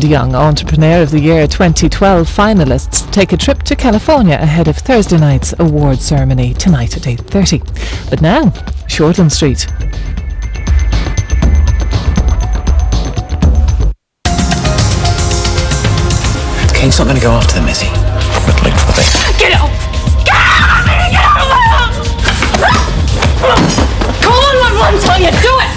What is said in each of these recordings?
Young Entrepreneur of the Year 2012 finalists take a trip to California ahead of Thursday night's award ceremony tonight at 8:30. But now, Shortland Street. Kane's not going to go after them, is he? Riddling for the... Get out! Get out! Get out of my house! Call 911 until you do it!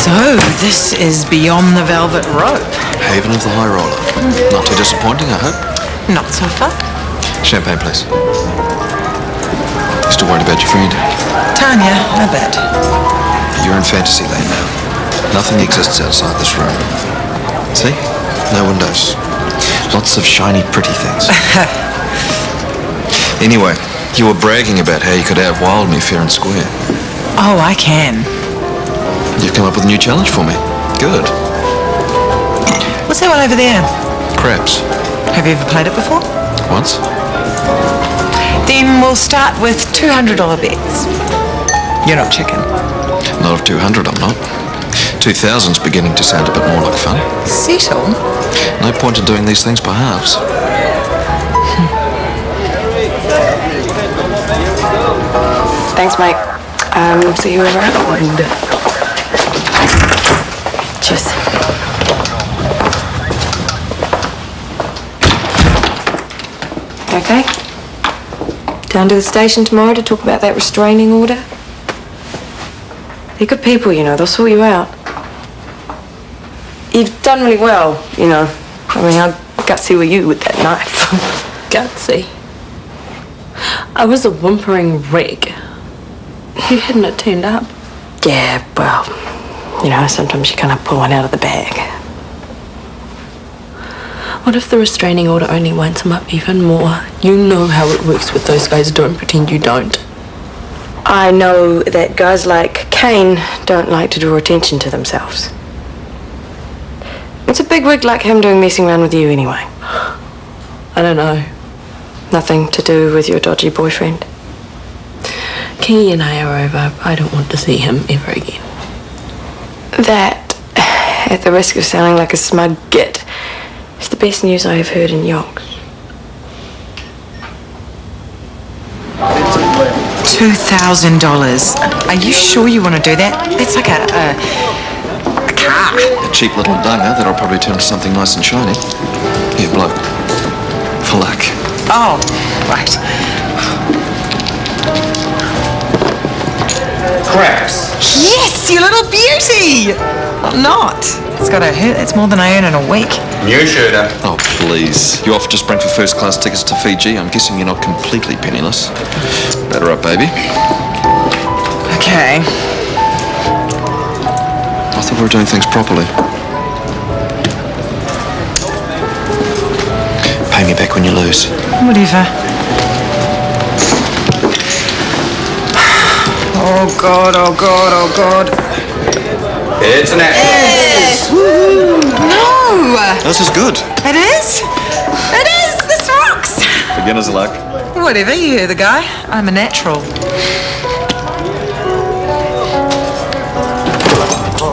So, this is beyond the velvet rope. Haven of the High Roller. Not too disappointing, I hope. Not so far. Champagne, please. You still worried about your friend? Tanya, a bit. You're in fantasy land now. Nothing exists outside this room. See? No windows. Lots of shiny, pretty things. Anyway, you were bragging about how you could outwild me fair and square. Oh, I can. You've come up with a new challenge for me. Good. What's that one over there? Craps. Have you ever played it before? Once? Then we'll start with $200 bets. You're not chicken. Not of 200, I'm not. 2,000's beginning to sound a bit more like fun. Settle? No point in doing these things by halves. Thanks, mate. See you around. Cheers. Okay. Down to the station tomorrow to talk about that restraining order. They're good people, you know. They'll sort you out. You've done really well, you know. I mean, how gutsy were you with that knife? Gutsy. I was a whimpering wreck. If you hadn't have turned up. Yeah, well, you know, sometimes you kind of pull one out of the bag. What if the restraining order only winds him up even more? You know how it works with those guys. Don't pretend you don't. I know that guys like Kane don't like to draw attention to themselves. It's a big wig like him doing messing around with you anyway. I don't know. Nothing to do with your dodgy boyfriend? Key and I are over. I don't want to see him ever again. That, at the risk of sounding like a smug git, is the best news I have heard in yonks. $2,000. Are you sure you want to do that? That's like a car. A cheap little dunger that'll probably turn to something nice and shiny. Here, blow. For luck. Oh, right. Craps. Yes, you little beauty! Not. It's got to hurt. That's more than I earn in a week. New shooter. Oh, please. You offered to spring for first-class tickets to Fiji. I'm guessing you're not completely penniless. Batter up, baby. Okay. I thought we were doing things properly. Pay me back when you lose. Whatever. Oh, God, oh, God, oh, God. It's an action. Yes! No! This is good. It is? It is! This rocks! Beginner's luck. Whatever, you hear the guy. I'm a natural.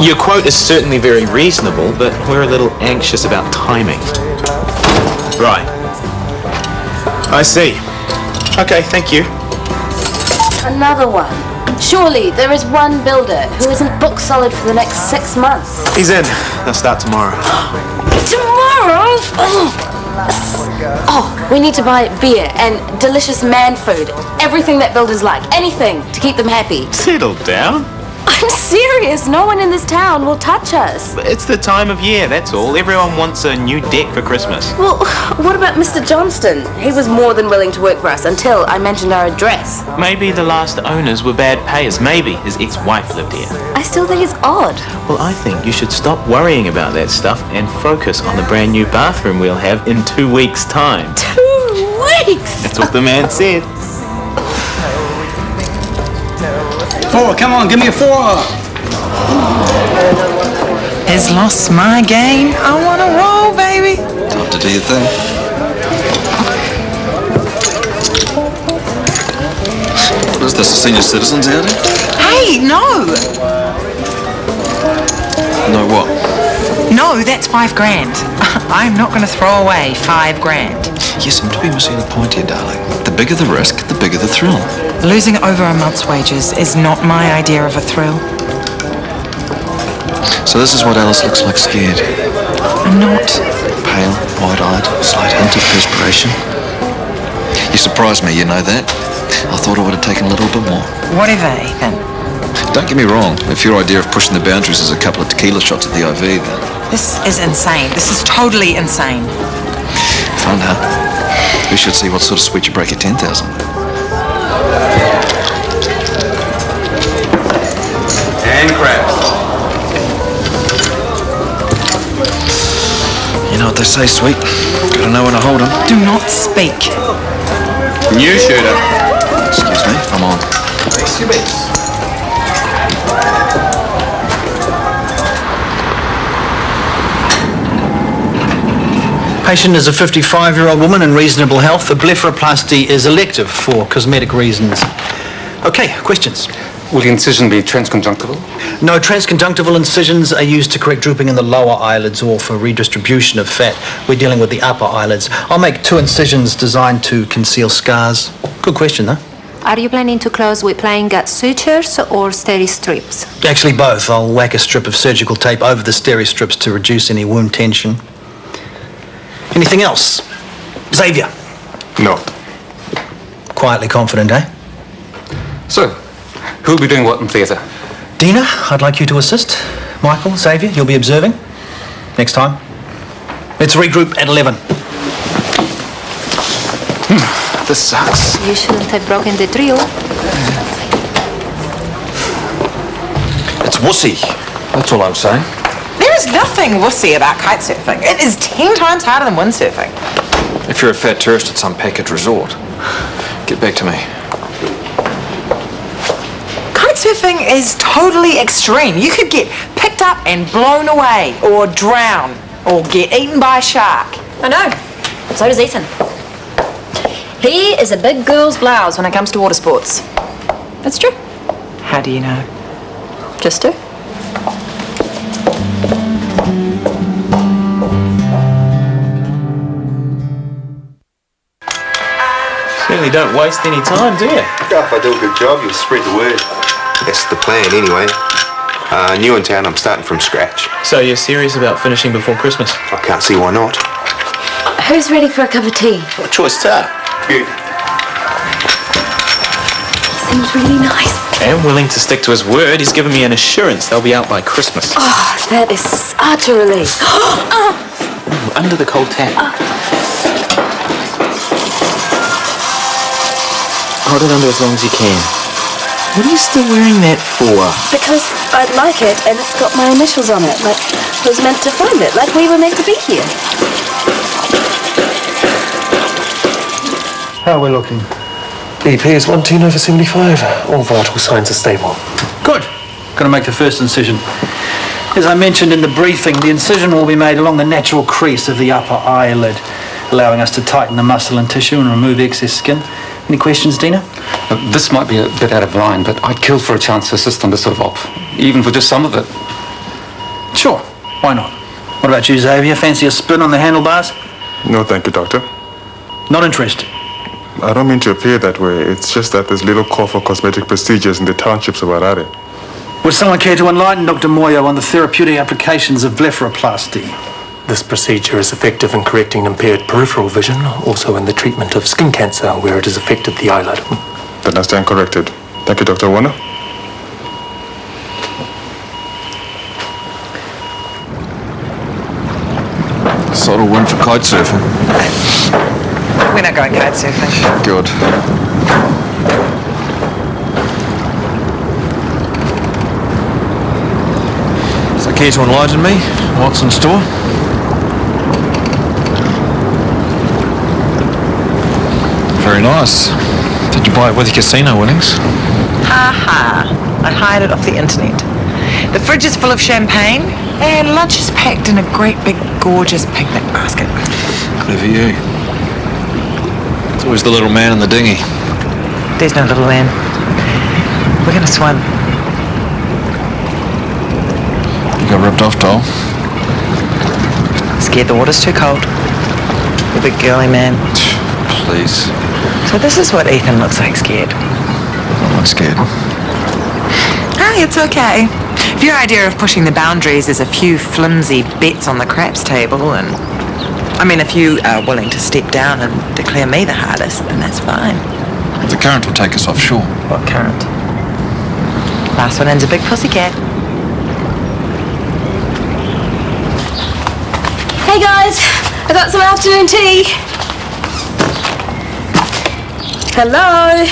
Your quote is certainly very reasonable, but we're a little anxious about timing. Right. I see. Okay, thank you. Another one. Surely there is one builder who isn't book solid for the next 6 months. He's in. They'll start tomorrow. Tomorrow? Oh, we need to buy beer and delicious man food. Everything that builders like. Anything to keep them happy. Settle down. I'm serious. No one in this town will touch us. It's the time of year, that's all. Everyone wants a new deck for Christmas. Well, what about Mr. Johnston? He was more than willing to work for us until I mentioned our address. Maybe the last owners were bad payers. Maybe his ex-wife lived here. I still think it's odd. Well, I think you should stop worrying about that stuff and focus on the brand new bathroom we'll have in 2 weeks' time. 2 weeks? That's what the man said. 4, come on, give me a 4. Has lost my game. I want to roll, baby. Time to do your thing. What is this, a senior citizens outing? Hey, no. No what? No, that's $5,000. I'm not going to throw away $5,000. You seem to be missing the point here, darling. The bigger the risk, the bigger the thrill. Losing over a month's wages is not my idea of a thrill. So this is what Alice looks like scared. I'm not. Pale, wide-eyed, slight hint of perspiration. You surprised me, you know that. I thought it would have taken a little bit more. Whatever, Ethan. Don't get me wrong. If your idea of pushing the boundaries is a couple of tequila shots at the IV, then... This is insane. This is totally insane. Fun, huh? We should see what sort of sweet you break at 10,000. And crabs. You know what they say, sweet. Gotta know when to hold 'em. Do not speak. New shooter. Excuse me, I'm on. Race your base. Patient is a 55-year-old woman in reasonable health. The blepharoplasty is elective for cosmetic reasons. Okay, questions? Will the incision be transconjunctival? No, transconjunctival incisions are used to correct drooping in the lower eyelids or for redistribution of fat. We're dealing with the upper eyelids. I'll make 2 incisions designed to conceal scars. Good question, though. Are you planning to close with plain gut sutures or steri strips? Actually, both. I'll whack a strip of surgical tape over the steri strips to reduce any wound tension. Anything else? Xavier? No. Quietly confident, eh? So, who will be doing what in theatre? Dina, I'd like you to assist. Michael, Xavier, you'll be observing. Next time. Let's regroup at 11. This sucks. You shouldn't have broken the drill. It's wussy. That's all I'm saying. There is nothing wussy about kite surfing. It is 10 times harder than windsurfing. If you're a fat tourist at some package resort, get back to me. Kite surfing is totally extreme. You could get picked up and blown away, or drown, or get eaten by a shark. I know. So does Ethan. He is a big girl's blouse when it comes to water sports. That's true. How do you know? Just do. Certainly don't waste any time, do you? If I do a good job, you'll spread the word. That's the plan, anyway. New in town, I'm starting from scratch. So you're serious about finishing before Christmas? I can't see why not. Who's ready for a cup of tea? What choice to? You. Seems really nice. And willing to stick to his word. He's given me an assurance they'll be out by Christmas. Oh, that is such a relief. Ooh, under the cold tap. Hold it under as long as you can. What are you still wearing that for? Because I'd like it, and it's got my initials on it. Like I was meant to find it, like we were meant to be here. How are we looking? BP is 110/75. All vital signs are stable. Good. Going to make the first incision. As I mentioned in the briefing, the incision will be made along the natural crease of the upper eyelid, allowing us to tighten the muscle and tissue and remove excess skin. Any questions, Dina? This might be a bit out of line, but I'd kill for a chance to assist on this sort of op, even for just some of it. Sure. Why not? What about you, Xavier? Fancy a spin on the handlebars? No, thank you, Doctor. Not interested. I don't mean to appear that way. It's just that there's little call for cosmetic procedures in the townships of Harare. Would someone care to enlighten Dr. Moyo on the therapeutic applications of blepharoplasty? This procedure is effective in correcting impaired peripheral vision, also in the treatment of skin cancer where it has affected the eyelid. Then I stand corrected. Thank you, Dr. Warner. lot of wind for kite surfing. We're not going kite surfing. Good. So care to enlighten me? What's in store? Very nice. Did you buy it with your casino winnings? Ha ha. I hired it off the internet. The fridge is full of champagne, and lunch is packed in a great big gorgeous picnic basket. Clever you. It's always the little man in the dinghy. There's no little man. We're gonna swim. You got ripped off, doll? Scared the water's too cold. The big girly man. Please. So this is what Ethan looks like scared. I'm not scared. Hey, it's okay. If your idea of pushing the boundaries is a few flimsy bets on the craps table, and I mean, if you are willing to step down and declare me the hardest, then that's fine. The current will take us offshore. What current? Last one ends a big pussycat. Hey guys, I got some afternoon tea. Hello.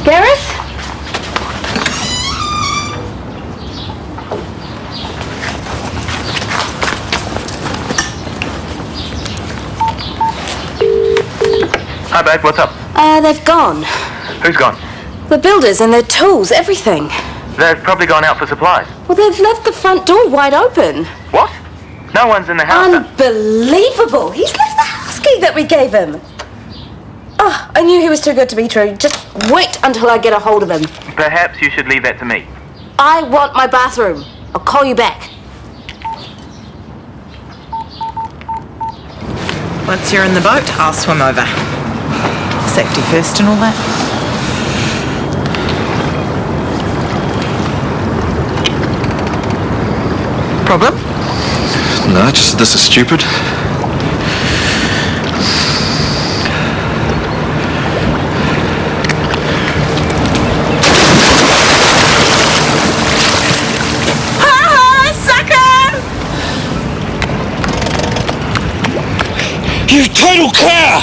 Gareth? Hi, babe, what's up? They've gone. Who's gone? The builders and their tools, everything. They've probably gone out for supplies. Well, they've left the front door wide open. What? No one's in the house. Unbelievable! He's left the house key that we gave him. Oh, I knew he was too good to be true. Just wait until I get a hold of him. Perhaps you should leave that to me. I want my bathroom. I'll call you back. Once you're in the boat, I'll swim over. Safety first and all that. Problem? No, just that this is stupid. You total cow!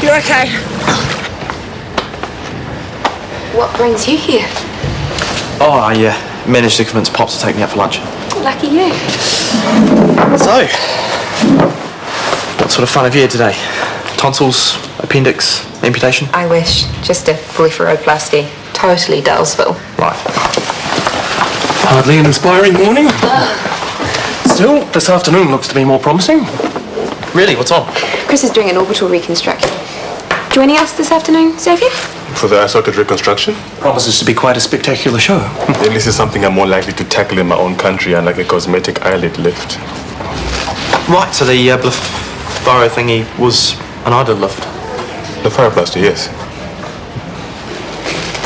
You're okay. What brings you here? Oh, I managed to convince Pops to take me out for lunch. Lucky you. So, what sort of fun have you had today? Tonsils, appendix, amputation? I wish. Just a blepharoplasty. Totally Dullsville. Right. Hardly an inspiring morning. Still, this afternoon looks to be more promising. Really? What's on? Chris is doing an orbital reconstruction. Joining us this afternoon, Xavier? For the assorted reconstruction? Promises to be quite a spectacular show. Then this is something I'm more likely to tackle in my own country, unlike a cosmetic eyelid lift. Right, so the blepharoplasty thingy was an eyelid lift. Blepharoplasty, yes.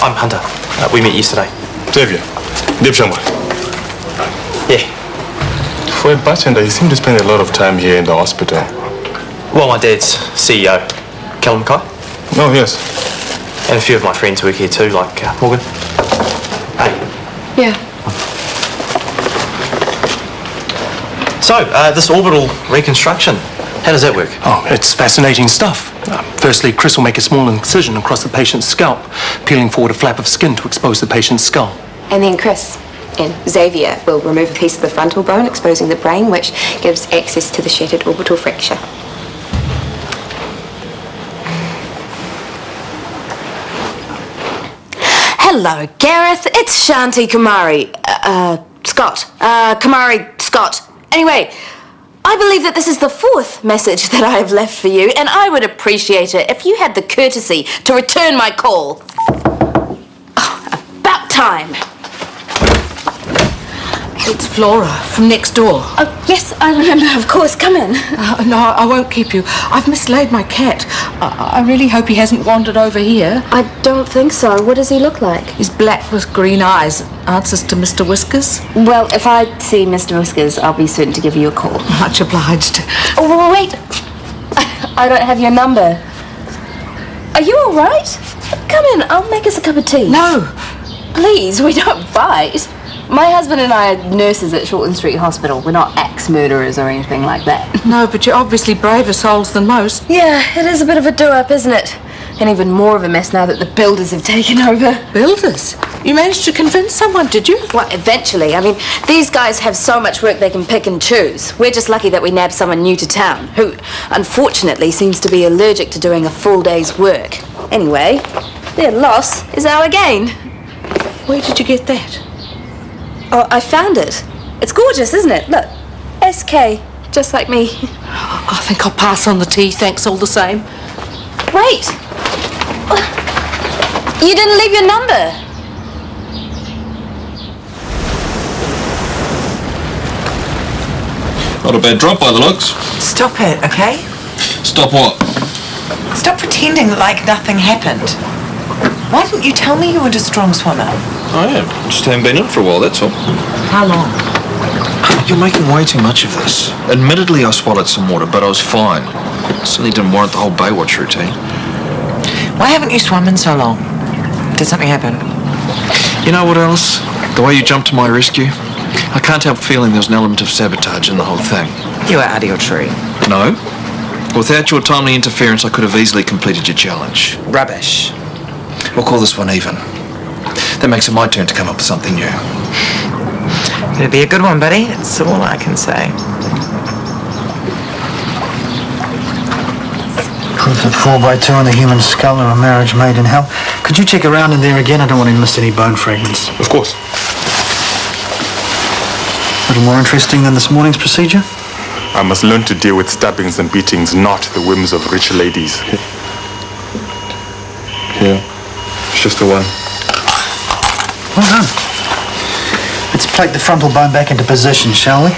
I'm Hunter. We met yesterday. Xavier, Deep Shamwa. Yeah. For a bartender, you seem to spend a lot of time here in the hospital. Well, my dad's CEO, Callum Kai. Oh, yes. And a few of my friends work here too, like Morgan. Hey. Yeah. So, this orbital reconstruction, How does that work? Oh, it's fascinating stuff. Firstly, Chris will make a small incision across the patient's scalp, peeling forward a flap of skin to expose the patient's skull. And then Chris and Xavier will remove a piece of the frontal bone, exposing the brain, which gives access to the shattered orbital fracture. Hello, Gareth. It's Shanti Kumari. Scott. Kumari Scott. Anyway, I believe that this is the 4th message that I have left for you, and I would appreciate it if you had the courtesy to return my call. Oh, about time. It's Flora from next door. Oh, yes, I remember. Of course, come in. No, I won't keep you. I've mislaid my cat. I really hope he hasn't wandered over here. I don't think so. What does he look like? He's black with green eyes. Answers to Mr. Whiskers. Well, if I see Mr. Whiskers, I'll be certain to give you a call. Much obliged. Oh, wait. I don't have your number. Are you all right? Come in. I'll make us a cup of tea. No. Please, we don't fight. My husband and I are nurses at Shortland Street Hospital. We're not axe-murderers or anything like that. No, but you're obviously braver souls than most. Yeah, it is a bit of a do-up, isn't it? And even more of a mess now that the builders have taken over. Builders? You managed to convince someone, did you? Well, eventually. I mean, these guys have so much work they can pick and choose. We're just lucky that we nabbed someone new to town, who, unfortunately, seems to be allergic to doing a full day's work. Anyway, their loss is our gain. Where did you get that? Oh, I found it. It's gorgeous, isn't it? Look, SK, just like me. I think I'll pass on the tea, thanks all the same. Wait! You didn't leave your number. Not a bad drop by the looks. Stop it, okay? Stop what? Stop pretending like nothing happened. Why didn't you tell me you weren't a strong swimmer? I am. Just haven't been in for a while, that's all. How long? You're making way too much of this. Admittedly, I swallowed some water, but I was fine. Certainly didn't warrant the whole Baywatch routine. Why haven't you swum in so long? Did something happen? You know what else? The way you jumped to my rescue? I can't help feeling there was an element of sabotage in the whole thing. You were out of your tree. No. Without your timely interference, I could have easily completed your challenge. Rubbish. We'll call this one even. That makes it my turn to come up with something new. It'll be a good one, buddy. That's all I can say. Proof of 4x2 on the human skull or a marriage made in hell. Could you check around in there again? I don't want to miss any bone fragments. Of course. A little more interesting than this morning's procedure? I must learn to deal with stabbings and beatings, not the whims of rich ladies. Here. It's just the one. Well done. Let's plate the frontal bone back into position, shall we?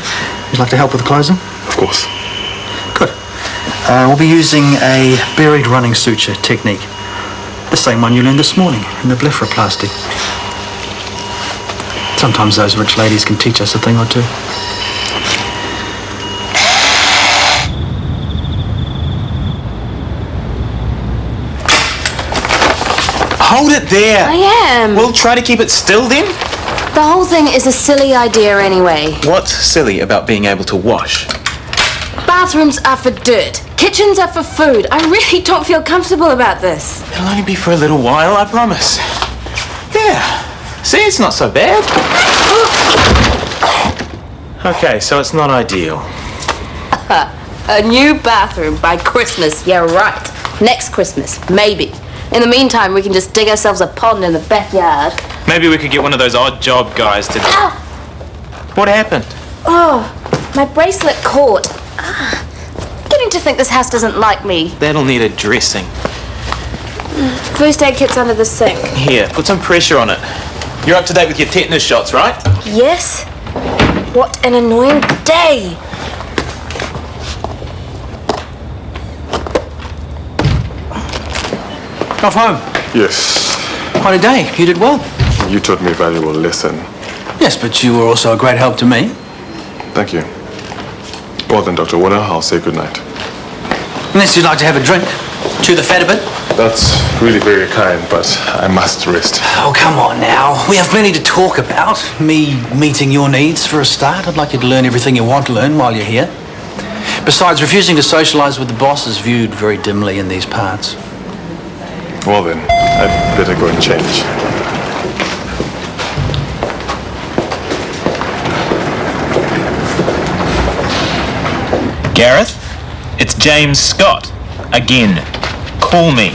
You'd like to help with closing? Of course. Good. We'll be using a buried running suture technique. The same one you learned this morning in the blepharoplasty. Sometimes those rich ladies can teach us a thing or two. Hold it there. I am. We'll try to keep it still then. The whole thing is a silly idea anyway. What's silly about being able to wash? Bathrooms are for dirt. Kitchens are for food. I really don't feel comfortable about this. It'll only be for a little while, I promise. Yeah. See, it's not so bad. Okay, so it's not ideal. A new bathroom by Christmas. Yeah, right. Next Christmas, maybe. In the meantime, we can just dig ourselves a pond in the backyard. Maybe we could get one of those odd job guys to... Ow! What happened? Oh, my bracelet caught. Getting to think this house doesn't like me. That'll need a dressing. First aid kit's under the sink. Here, put some pressure on it. You're up to date with your tetanus shots, right? Yes? What an annoying day. Off home? Yes. Quite a day. You did well. You taught me a valuable lesson. Yes, but you were also a great help to me. Thank you. Well then, Dr. Warner, I'll say goodnight. Unless you'd like to have a drink. Chew the fat a bit. That's really very kind, but I must rest. Oh, come on now. We have plenty to talk about. Me meeting your needs for a start. I'd like you to learn everything you want to learn while you're here. Besides, refusing to socialise with the boss is viewed very dimly in these parts. Well then, I'd better go and change. Gareth, it's James Scott. Again. Call me.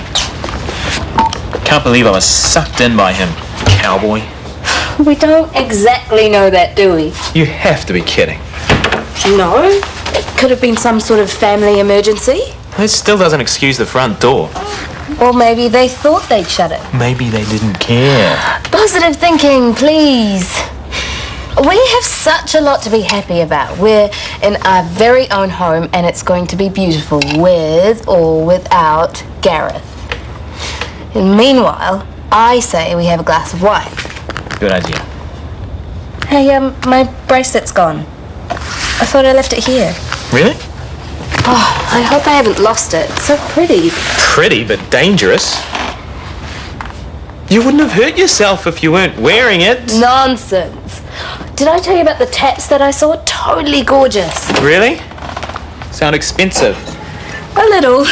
Can't believe I was sucked in by him, cowboy. We don't exactly know that, do we? You have to be kidding. No. It could have been some sort of family emergency. It still doesn't excuse the front door. Or maybe they thought they'd shut it. Maybe they didn't care. Positive thinking, please. We have such a lot to be happy about. We're in our very own home and it's going to be beautiful with or without Gareth. And meanwhile, I say we have a glass of wine. Good idea. Hey, my bracelet's gone. I thought I left it here. Really? Oh, I hope I haven't lost it. It's so pretty. Pretty, but dangerous. You wouldn't have hurt yourself if you weren't wearing it. Nonsense. Did I tell you about the tats that I saw? Totally gorgeous. Really? Sound expensive. A little.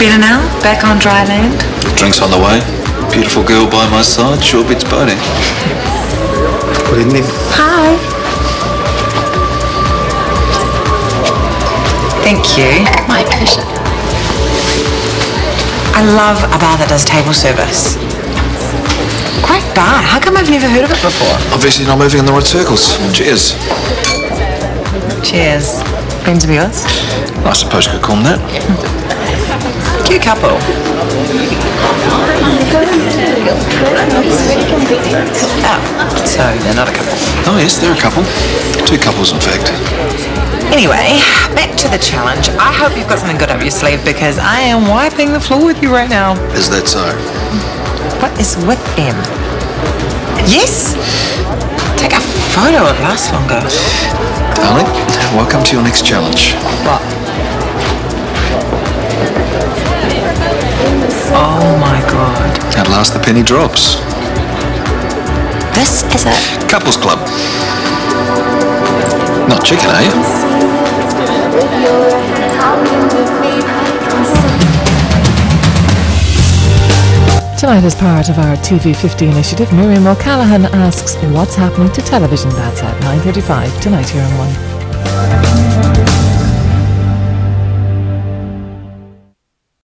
Better now? Back on dry land? Drinks on the way. Beautiful girl by my side. Sure beats boating. Good evening. Hi. Thank you. My pleasure. I love a bar that does table service. Great bar. How come I've never heard of it before? Obviously not moving in the right circles. Cheers. Cheers. Friends of yours? I suppose you could call them that. Cute couple. Oh, so they're not a couple. Oh yes, they're a couple. Two couples, in fact. Anyway, back to the challenge. I hope you've got something good up your sleeve because I am wiping the floor with you right now. Is that so? What is with them? Yes? Take a photo, it lasts longer. Darling, welcome to your next challenge. What? Oh my god. At last the penny drops. This is a couples club. Not chicken, are you? Tonight, as part of our TV50 initiative, Miriam O'Callaghan asks what's happening to television. That's at 9:35 tonight here on 1.